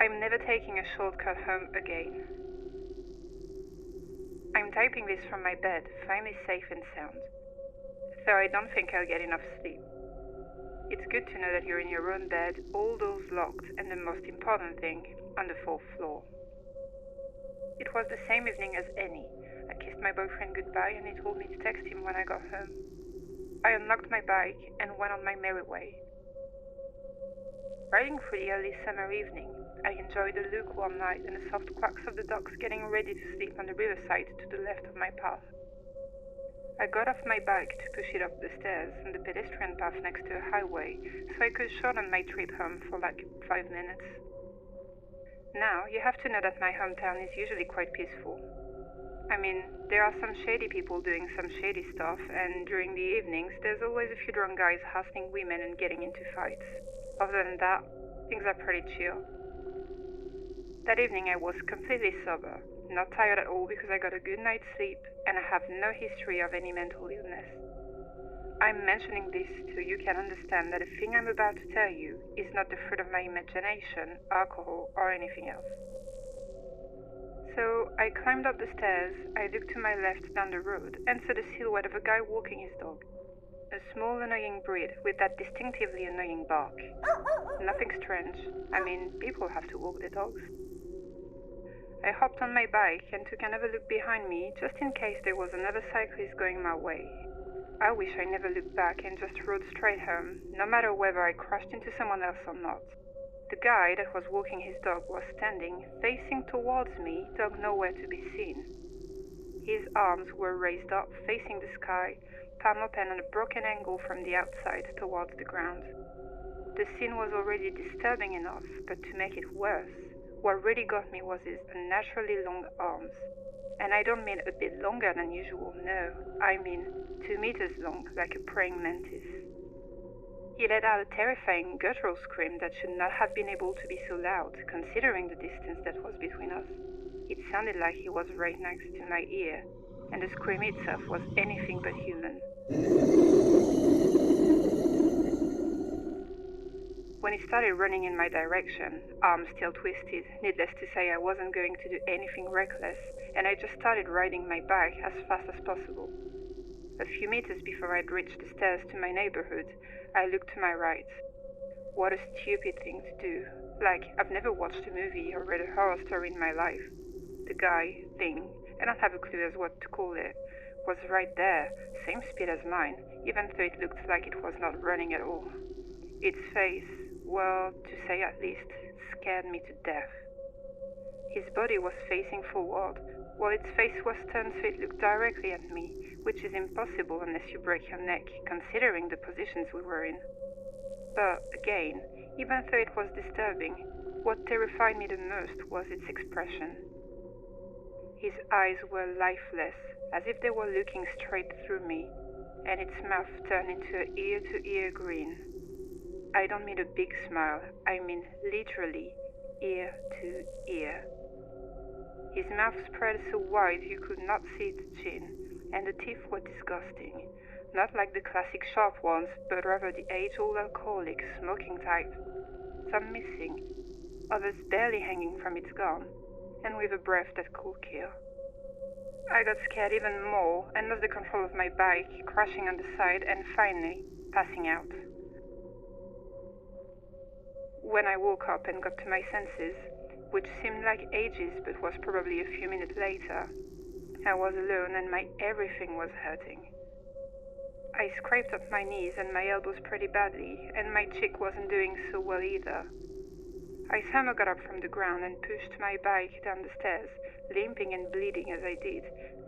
I'm never taking a shortcut home again. I'm typing this from my bed, finally safe and sound. So I don't think I'll get enough sleep. It's good to know that you're in your own bed, all doors locked, and the most important thing, on the 4th floor. It was the same evening as any. I kissed my boyfriend goodbye and he told me to text him when I got home. I unlocked my bike and went on my merry way. Riding through the early summer evening, I enjoyed the lukewarm night and the soft quacks of the ducks getting ready to sleep on the riverside to the left of my path. I got off my bike to push it up the stairs on the pedestrian path next to a highway so I could shorten my trip home for like 5 minutes. Now, you have to know that my hometown is usually quite peaceful. I mean, there are some shady people doing some shady stuff, and during the evenings, there's always a few drunk guys hassling women and getting into fights. Other than that, things are pretty chill. That evening I was completely sober, not tired at all because I got a good night's sleep, and I have no history of any mental illness. I'm mentioning this so you can understand that the thing I'm about to tell you is not the fruit of my imagination, alcohol, or anything else. So I climbed up the stairs, I looked to my left down the road and saw the silhouette of a guy walking his dog. A small annoying breed with that distinctively annoying bark. Nothing strange. I mean, people have to walk their dogs. I hopped on my bike and took another look behind me just in case there was another cyclist going my way. I wish I never looked back and just rode straight home, no matter whether I crashed into someone else or not. The guy that was walking his dog was standing, facing towards me, dog nowhere to be seen. His arms were raised up, facing the sky, palm open at a broken angle from the outside towards the ground. The scene was already disturbing enough, but to make it worse, what really got me was his unnaturally long arms. And I don't mean a bit longer than usual, no. I mean 2 meters long, like a praying mantis. He let out a terrifying guttural scream that should not have been able to be so loud, considering the distance that was between us. It sounded like he was right next to my ear, and the scream itself was anything but human. When he started running in my direction, arms still twisted, needless to say I wasn't going to do anything reckless, and I just started riding my bike as fast as possible. A few meters before I'd reached the stairs to my neighborhood, I looked to my right. What a stupid thing to do. Like, I've never watched a movie or read a horror story in my life. The guy, thing, I don't have a clue as what to call it, was right there, same speed as mine, even though it looked like it was not running at all. Its face, well, to say at least, scared me to death. His body was facing forward, while its face was turned so it looked directly at me, which is impossible unless you break your neck, considering the positions we were in. But, again, even though it was disturbing, what terrified me the most was its expression. His eyes were lifeless, as if they were looking straight through me, and its mouth turned into an ear-to-ear grin. I don't mean a big smile, I mean literally ear to ear. His mouth spread so wide you could not see its chin, and the teeth were disgusting. Not like the classic sharp ones, but rather the age-old alcoholic, smoking type. Some missing, others barely hanging from its gum, and with a breath that could kill. I got scared even more and lost the control of my bike, crashing on the side and finally passing out. When I woke up and got to my senses, which seemed like ages but was probably a few minutes later, I was alone and my everything was hurting. I scraped up my knees and my elbows pretty badly, and my cheek wasn't doing so well either. I somehow got up from the ground and pushed my bike down the stairs, limping and bleeding as I did,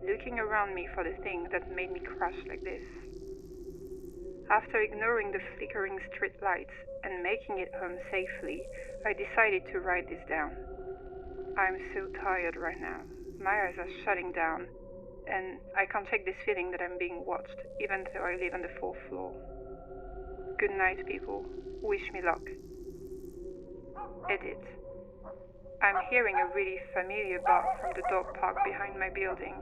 looking around me for the thing that made me crash like this. After ignoring the flickering street lights and making it home safely, I decided to write this down. I'm so tired right now. My eyes are shutting down, and I can't shake this feeling that I'm being watched, even though I live on the 4th floor. Good night, people. Wish me luck. Edit. I'm hearing a really familiar bark from the dog park behind my building.